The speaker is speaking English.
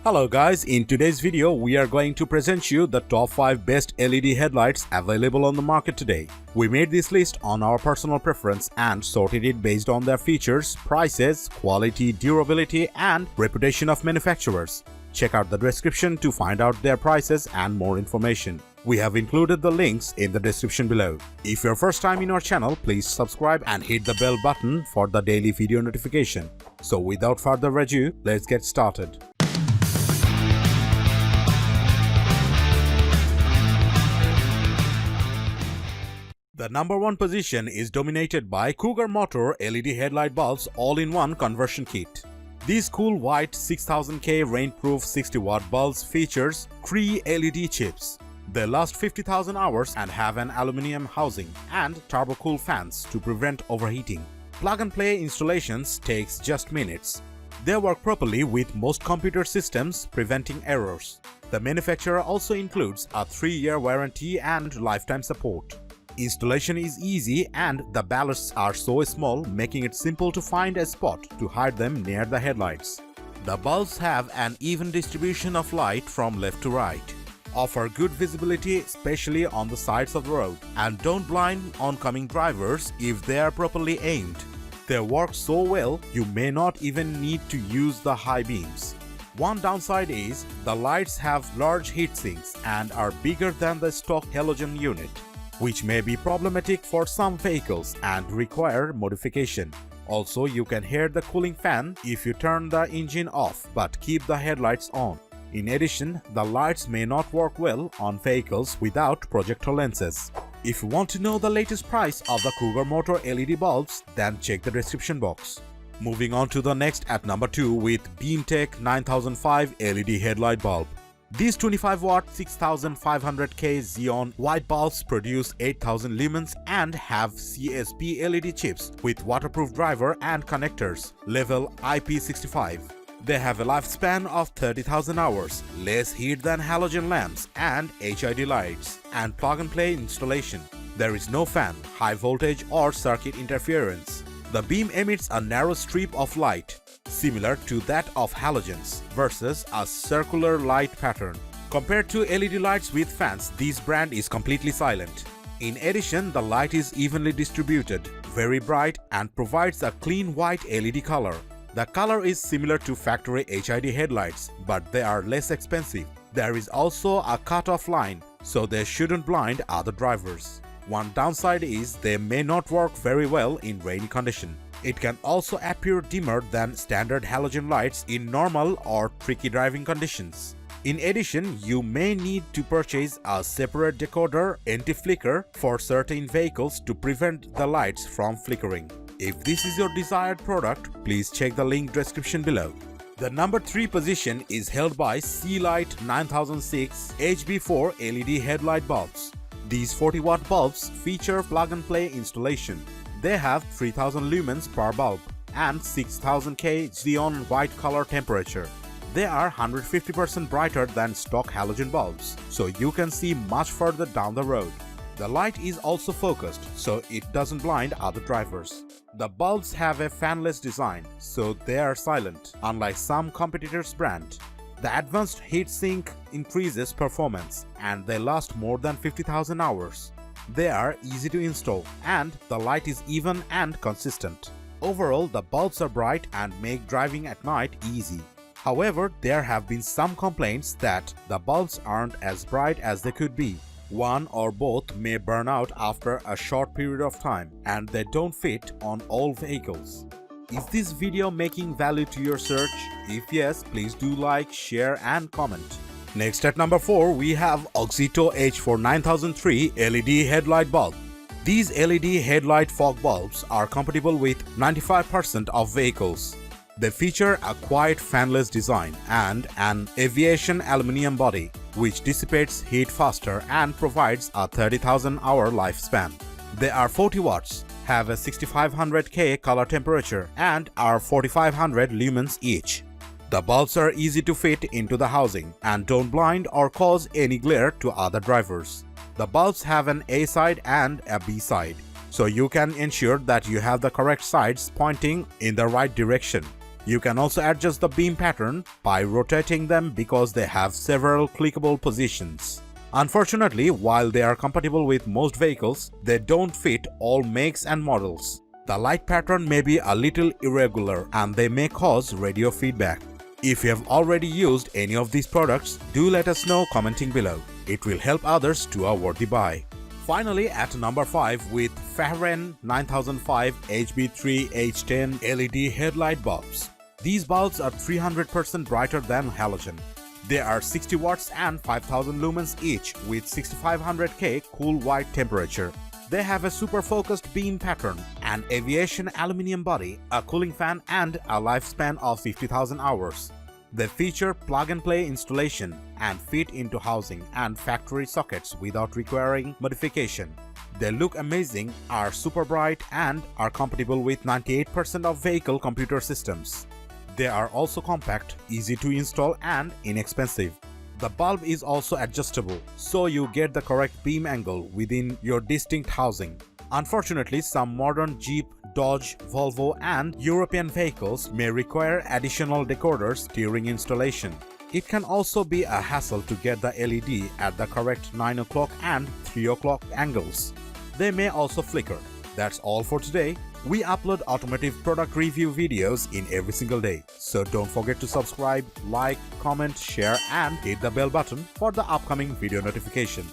Hello guys, in today's video we are going to present you the top 5 best LED headlights available on the market today. We made this list on our personal preference and sorted it based on their features, prices, quality, durability and reputation of manufacturers. Check out the description to find out their prices and more information. We have included the links in the description below. If you're first time in our channel, please subscribe and hit the bell button for the daily video notification. So without further ado, let's get started. The number 1 position is dominated by Cougar motor LED headlight bulbs all-in-one conversion kit. These cool white 6000K rainproof 60-watt bulbs features 3 LED chips. They last 50,000 hours and have an aluminum housing and turbo-cool fans to prevent overheating. Plug-and-play installations takes just minutes. They work properly with most computer systems, preventing errors. The manufacturer also includes a 3-year warranty and lifetime support. Installation is easy and the ballasts are so small, making it simple to find a spot to hide them near the headlights. The bulbs have an even distribution of light from left to right, offer good visibility especially on the sides of the road, and don't blind oncoming drivers if they are properly aimed. They work so well you may not even need to use the high beams. One downside is the lights have large heat sinks and are bigger than the stock halogen unit, which may be problematic for some vehicles and require modification. Also, you can hear the cooling fan if you turn the engine off but keep the headlights on. In addition, the lights may not work well on vehicles without projector lenses. If you want to know the latest price of the Cougar motor LED bulbs, then check the description box. Moving on to the next at number 2 with BEAMTECH 9005 LED headlight bulb. These 25-watt 6500K xenon white bulbs produce 8000 lumens and have CSP LED chips with waterproof driver and connectors, level IP65. They have a lifespan of 30,000 hours, less heat than halogen lamps and HID lights, and plug-and-play installation. There is no fan, high voltage or circuit interference. The beam emits a narrow strip of light, similar to that of halogens, versus a circular light pattern. Compared to LED lights with fans, this brand is completely silent. In addition, the light is evenly distributed, very bright and provides a clean white LED color. The color is similar to factory HID headlights, but they are less expensive. There is also a cutoff line, so they shouldn't blind other drivers. One downside is they may not work very well in rainy condition. It can also appear dimmer than standard halogen lights in normal or tricky driving conditions. In addition, you may need to purchase a separate decoder anti-flicker for certain vehicles to prevent the lights from flickering. If this is your desired product, please check the link description below. The number 3 position is held by Sealight 9006 HB4 LED headlight bulbs. These 40-watt bulbs feature plug-and-play installation. They have 3000 lumens per bulb and 6000K xenon white color temperature. They are 150% brighter than stock halogen bulbs, so you can see much further down the road. The light is also focused, so it doesn't blind other drivers. The bulbs have a fanless design, so they are silent, unlike some competitors' brand. The advanced heatsink increases performance and they last more than 50,000 hours. They are easy to install and the light is even and consistent. Overall, the bulbs are bright and make driving at night easy. However, there have been some complaints that the bulbs aren't as bright as they could be. One or both may burn out after a short period of time and they don't fit on all vehicles. Is this video making value to your search? If yes, please do like, share and comment. Next at number 4 we have AUXITO H49003 LED headlight bulb. These LED headlight fog bulbs are compatible with 95% of vehicles. They feature a quiet fanless design and an aviation aluminum body, which dissipates heat faster and provides a 30,000 hour lifespan. They are 40 watts, have a 6500K color temperature and are 4500 lumens each. The bulbs are easy to fit into the housing and don't blind or cause any glare to other drivers. The bulbs have an A side and a B side, so you can ensure that you have the correct sides pointing in the right direction. You can also adjust the beam pattern by rotating them because they have several clickable positions. Unfortunately, while they are compatible with most vehicles, they don't fit all makes and models. The light pattern may be a little irregular and they may cause radio feedback. If you have already used any of these products, do let us know commenting below. It will help others to a worthy buy. Finally, at number 5 with Fahren 9005 HB3H10 LED headlight bulbs. These bulbs are 300% brighter than halogen. They are 60 watts and 5000 lumens each with 6500K cool white temperature. They have a super focused beam pattern, an aviation aluminum body, a cooling fan and a lifespan of 50,000 hours. They feature plug-and-play installation and fit into housing and factory sockets without requiring modification. They look amazing, are super bright and are compatible with 98% of vehicle computer systems. They are also compact, easy to install and inexpensive. The bulb is also adjustable, so you get the correct beam angle within your distinct housing. Unfortunately, some modern Jeep, Dodge, Volvo and European vehicles may require additional decoders during installation. It can also be a hassle to get the LED at the correct 9 o'clock and 3 o'clock angles. They may also flicker. That's all for today. We upload automotive product review videos in every single day. So don't forget to subscribe, like, comment, share and hit the bell button for the upcoming video notification.